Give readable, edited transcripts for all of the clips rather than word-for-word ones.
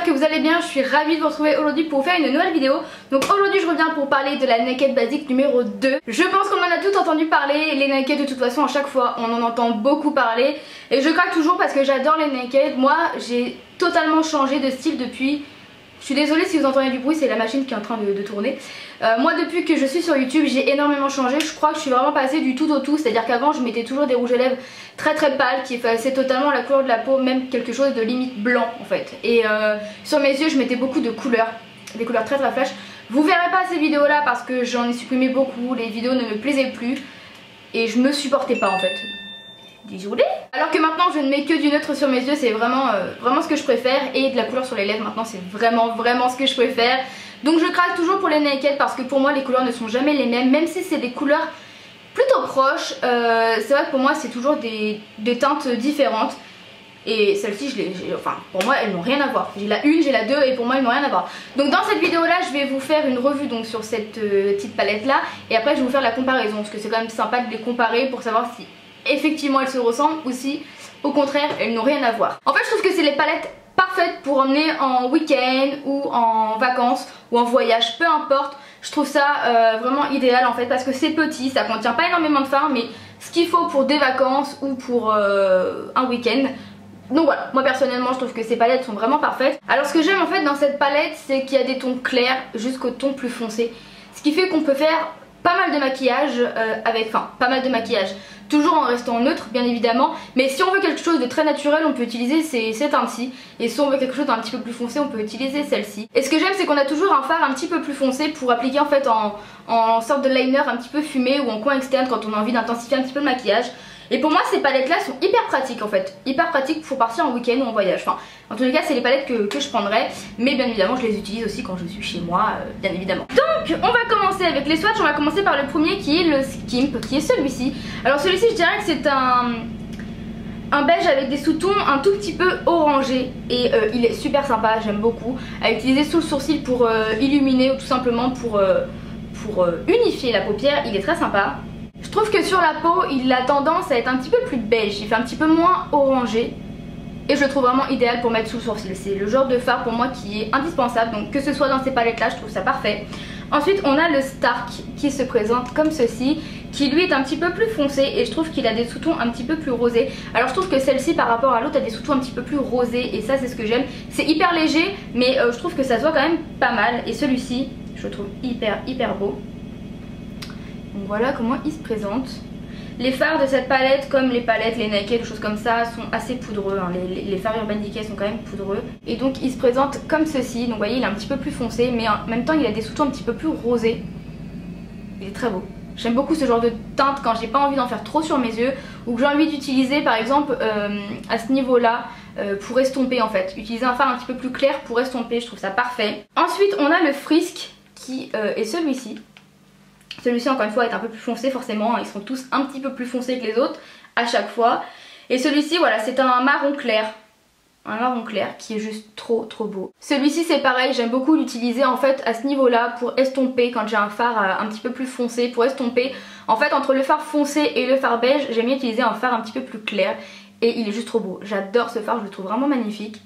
j'espère que vous allez bien, je suis ravie de vous retrouver aujourd'hui pour vous faire une nouvelle vidéo. Donc aujourd'hui je reviens pour parler de la Naked Basic numéro 2. Je pense qu'on en a toutes entendu parler, les Naked de toute façon à chaque fois on en entend beaucoup parler. Et je craque toujours parce que j'adore les Naked. Moi j'ai totalement changé de style depuis... Je suis désolée si vous entendez du bruit, c'est la machine qui est en train de tourner. Moi depuis que je suis sur YouTube j'ai énormément changé. Je crois que je suis vraiment passée du tout au tout. C'est-à-dire qu'avant je mettais toujours des rouges à lèvres très pâles qui effaçaient totalement la couleur de la peau, même quelque chose de limite blanc en fait. Et sur mes yeux je mettais beaucoup de couleurs, des couleurs très flash. Vous verrez pas ces vidéos là parce que j'en ai supprimé beaucoup, les vidéos ne me plaisaient plus et je me supportais pas en fait. Désolée. Alors que maintenant je ne mets que du neutre sur mes yeux, c'est vraiment ce que je préfère. Et de la couleur sur les lèvres maintenant c'est vraiment ce que je préfère. Donc je craque toujours pour les Naked parce que pour moi les couleurs ne sont jamais les mêmes. Même si c'est des couleurs plutôt proches, c'est vrai que pour moi c'est toujours des teintes différentes. Et celles-ci, enfin, pour moi elles n'ont rien à voir. J'ai la 1, j'ai la 2 et pour moi elles n'ont rien à voir. Donc dans cette vidéo là je vais vous faire une revue donc, sur cette petite palette là. Et après je vais vous faire la comparaison parce que c'est quand même sympa de les comparer pour savoir si effectivement elles se ressemblent ou si au contraire elles n'ont rien à voir. En fait je trouve que c'est les palettes parfaites pour emmener en week-end ou en vacances ou en voyage, peu importe. Je trouve ça vraiment idéal en fait parce que c'est petit, ça contient pas énormément de fard mais ce qu'il faut pour des vacances ou pour un week-end. Donc voilà, moi personnellement je trouve que ces palettes sont vraiment parfaites. Alors ce que j'aime en fait dans cette palette c'est qu'il y a des tons clairs jusqu'aux tons plus foncés. Ce qui fait qu'on peut faire pas mal de maquillage pas mal de maquillage, toujours en restant neutre bien évidemment. Mais si on veut quelque chose de très naturel on peut utiliser ces teintes-ci. Et si on veut quelque chose d'un petit peu plus foncé on peut utiliser celle-ci. Et ce que j'aime c'est qu'on a toujours un fard un petit peu plus foncé pour appliquer en fait en sorte de liner un petit peu fumé ou en coin externe quand on a envie d'intensifier un petit peu le maquillage. Et pour moi ces palettes là sont hyper pratiques en fait, hyper pratiques pour partir en week-end ou en voyage. Enfin en tous les cas c'est les palettes que je prendrais, mais bien évidemment je les utilise aussi quand je suis chez moi, bien évidemment. Donc on va commencer avec les swatchs, on va commencer par le premier qui est le Skimp, qui est celui-ci. Alors celui-ci je dirais que c'est un beige avec des sous-tons un tout petit peu orangé et il est super sympa, j'aime beaucoup. À utiliser sous le sourcil pour illuminer ou tout simplement pour unifier la paupière, il est très sympa. Je trouve que sur la peau il a tendance à être un petit peu plus beige, il fait un petit peu moins orangé. Et je le trouve vraiment idéal pour mettre sous le sourcil. C'est le genre de fard pour moi qui est indispensable. Donc que ce soit dans ces palettes là je trouve ça parfait. Ensuite on a le Stark qui se présente comme ceci, qui lui est un petit peu plus foncé et je trouve qu'il a des sous-tons un petit peu plus rosés. Alors je trouve que celle-ci par rapport à l'autre a des sous-tons un petit peu plus rosés et ça c'est ce que j'aime. C'est hyper léger mais je trouve que ça se voit quand même pas mal. Et celui-ci je le trouve hyper beau. Donc voilà comment il se présente. Les fards de cette palette, comme les palettes, les Naked, des choses comme ça, sont assez poudreux. Hein. Les fards Urban Decay sont quand même poudreux. Et donc il se présente comme ceci. Donc vous voyez il est un petit peu plus foncé mais en même temps il a des sous-tons un petit peu plus rosés. Il est très beau. J'aime beaucoup ce genre de teinte quand j'ai pas envie d'en faire trop sur mes yeux. Ou que j'ai envie d'utiliser par exemple à ce niveau là pour estomper en fait. Utiliser un fard un petit peu plus clair pour estomper, je trouve ça parfait. Ensuite on a le Frisk qui est celui-ci. Celui-ci encore une fois est un peu plus foncé forcément, ils sont tous un petit peu plus foncés que les autres à chaque fois. Et celui-ci voilà c'est un marron clair. Un marron clair qui est juste trop beau. Celui-ci c'est pareil, j'aime beaucoup l'utiliser en fait à ce niveau là pour estomper quand j'ai un fard un petit peu plus foncé, pour estomper. En fait entre le fard foncé et le fard beige j'aime bien utiliser un fard un petit peu plus clair. Et il est juste trop beau, j'adore ce fard, je le trouve vraiment magnifique.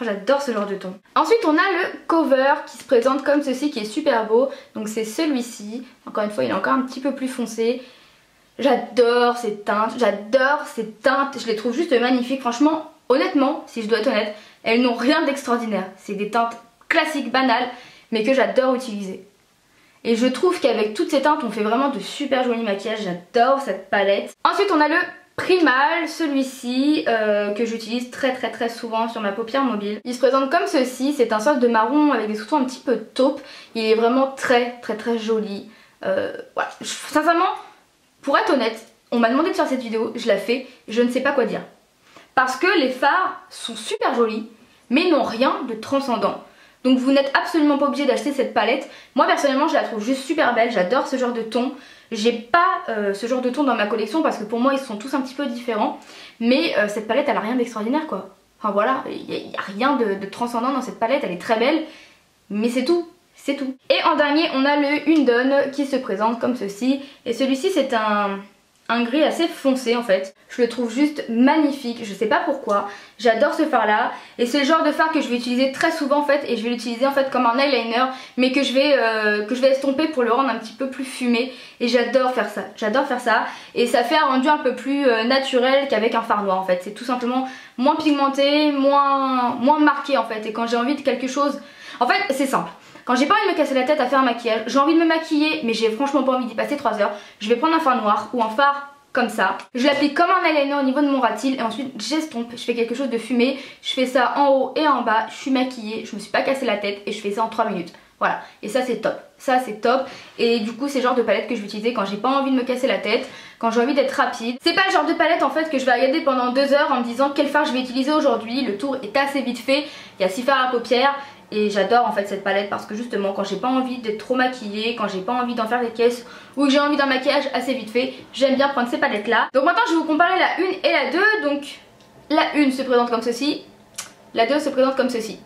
Oh, j'adore ce genre de ton. Ensuite on a le Cover qui se présente comme ceci qui est super beau. Donc c'est celui-ci. Encore une fois il est encore un petit peu plus foncé. J'adore ces teintes, je les trouve juste magnifiques. Franchement, honnêtement, si je dois être honnête, elles n'ont rien d'extraordinaire. C'est des teintes classiques, banales, mais que j'adore utiliser. Et je trouve qu'avec toutes ces teintes on fait vraiment de super jolis maquillages. J'adore cette palette. Ensuite on a le Primal, celui-ci que j'utilise très souvent sur ma paupière mobile. Il se présente comme ceci, c'est un sorte de marron avec des sous-tons un petit peu taupe. Il est vraiment très joli. Voilà. Sincèrement, pour être honnête, on m'a demandé de faire cette vidéo, je la fais, je ne sais pas quoi dire. Parce que les fards sont super jolis, mais n'ont rien de transcendant. Donc vous n'êtes absolument pas obligé d'acheter cette palette. Moi personnellement je la trouve juste super belle, j'adore ce genre de ton. J'ai pas ce genre de ton dans ma collection parce que pour moi ils sont tous un petit peu différents. Mais cette palette elle a rien d'extraordinaire quoi. Enfin voilà, il n'y a rien de transcendant dans cette palette, elle est très belle. Mais c'est tout, c'est tout. Et en dernier on a le Undone qui se présente comme ceci. Et celui-ci c'est un un gris assez foncé en fait. Je le trouve juste magnifique, je sais pas pourquoi. J'adore ce fard là et c'est le genre de fard que je vais utiliser très souvent en fait, et je vais l'utiliser en fait comme un eyeliner, mais que je vais estomper pour le rendre un petit peu plus fumé, et j'adore faire ça, et ça fait un rendu un peu plus naturel qu'avec un fard noir en fait. C'est tout simplement moins pigmenté, moins marqué en fait, et quand j'ai envie de quelque chose, en fait c'est simple. Quand j'ai pas envie de me casser la tête à faire un maquillage, j'ai envie de me maquiller mais j'ai franchement pas envie d'y passer 3 heures, je vais prendre un fard noir ou un fard comme ça, je l'applique comme un eyeliner au niveau de mon ras de cils et ensuite j'estompe, je fais quelque chose de fumé, je fais ça en haut et en bas, je suis maquillée, je me suis pas cassé la tête et je fais ça en 3 minutes. Voilà, et ça c'est top, et du coup c'est le genre de palette que je vais utiliser quand j'ai pas envie de me casser la tête, quand j'ai envie d'être rapide. C'est pas le genre de palette en fait que je vais regarder pendant 2 heures en me disant quel fard je vais utiliser aujourd'hui, le tour est assez vite fait, il y a 6 fards à paupières. Et j'adore en fait cette palette parce que justement quand j'ai pas envie d'être trop maquillée, quand j'ai pas envie d'en faire des caisses ou que j'ai envie d'un maquillage assez vite fait, j'aime bien prendre ces palettes là. Donc maintenant je vais vous comparer la 1 et la 2. Donc la 1 se présente comme ceci, la 2 se présente comme ceci.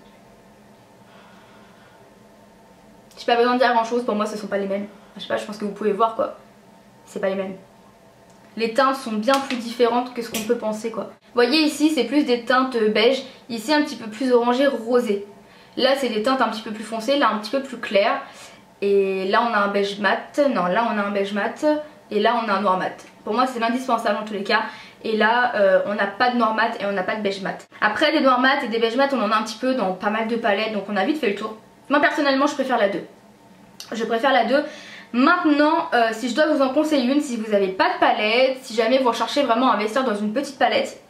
J'ai pas besoin de dire grand chose, pour moi ce sont pas les mêmes. Je sais pas, je pense que vous pouvez voir quoi. C'est pas les mêmes. Les teintes sont bien plus différentes que ce qu'on peut penser quoi. Vous voyez ici c'est plus des teintes beige, ici un petit peu plus orangé rosé. Là c'est des teintes un petit peu plus foncées, là un petit peu plus claires. Et là on a un beige mat, non là on a un beige mat. Et là on a un noir mat. Pour moi c'est l'indispensable en tous les cas. Et là on n'a pas de noir mat et on n'a pas de beige mat. Après des noirs mat et des beige mat on en a un petit peu dans pas mal de palettes, donc on a vite fait le tour. Moi personnellement je préfère la 2. Je préfère la 2. Maintenant si je dois vous en conseiller une, si vous n'avez pas de palette, si jamais vous recherchez vraiment à investir dans une petite palette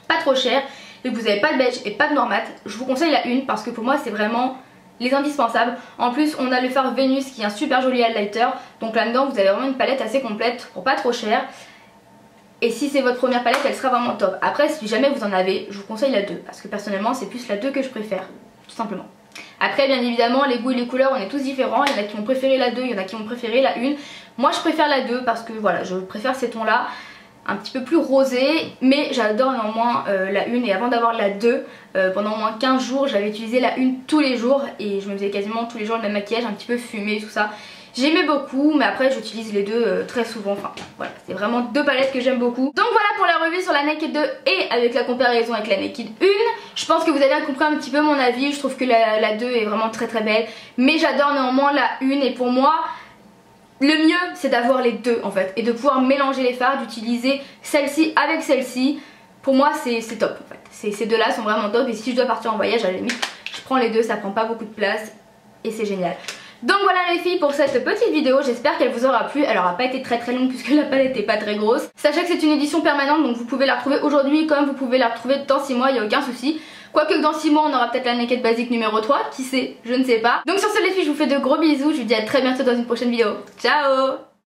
pas trop chère et que vous n'avez pas de beige et pas de noir mat, je vous conseille la 1 parce que pour moi c'est vraiment les indispensables. En plus on a le fard Vénus qui est un super joli highlighter, donc là dedans vous avez vraiment une palette assez complète pour pas trop cher. Et si c'est votre première palette elle sera vraiment top. Après si jamais vous en avez, je vous conseille la 2 parce que personnellement c'est plus la 2 que je préfère, tout simplement. Après bien évidemment les goûts et les couleurs on est tous différents, il y en a qui ont préféré la 2, il y en a qui ont préféré la 1. Moi je préfère la 2 parce que voilà, je préfère ces tons là, un petit peu plus rosé, mais j'adore néanmoins la 1. Et avant d'avoir la 2, pendant au moins 15 jours j'avais utilisé la 1 tous les jours et je me faisais quasiment tous les jours le même maquillage, un petit peu fumé tout ça. J'aimais beaucoup, mais après j'utilise les deux très souvent, enfin voilà, c'est vraiment 2 palettes que j'aime beaucoup. Donc voilà pour la revue sur la Naked 2 et avec la comparaison avec la Naked 1. Je pense que vous avez bien compris un petit peu mon avis, je trouve que la 2 est vraiment très belle, mais j'adore néanmoins la 1 et pour moi le mieux c'est d'avoir les deux en fait et de pouvoir mélanger les fards, d'utiliser celle-ci avec celle-ci. Pour moi c'est top en fait, ces deux là sont vraiment top et si je dois partir en voyage à la limite je prends les deux, ça prend pas beaucoup de place et c'est génial. Donc voilà les filles pour cette petite vidéo, j'espère qu'elle vous aura plu. Elle aura pas été très longue puisque la palette n'est pas très grosse. Sachez que c'est une édition permanente donc vous pouvez la retrouver aujourd'hui comme vous pouvez la retrouver dans 6 mois, il n'y a aucun souci. Quoique dans 6 mois on aura peut-être la Naked Basique numéro 3, qui sait, je ne sais pas. Donc sur ce les filles je vous fais de gros bisous, je vous dis à très bientôt dans une prochaine vidéo. Ciao!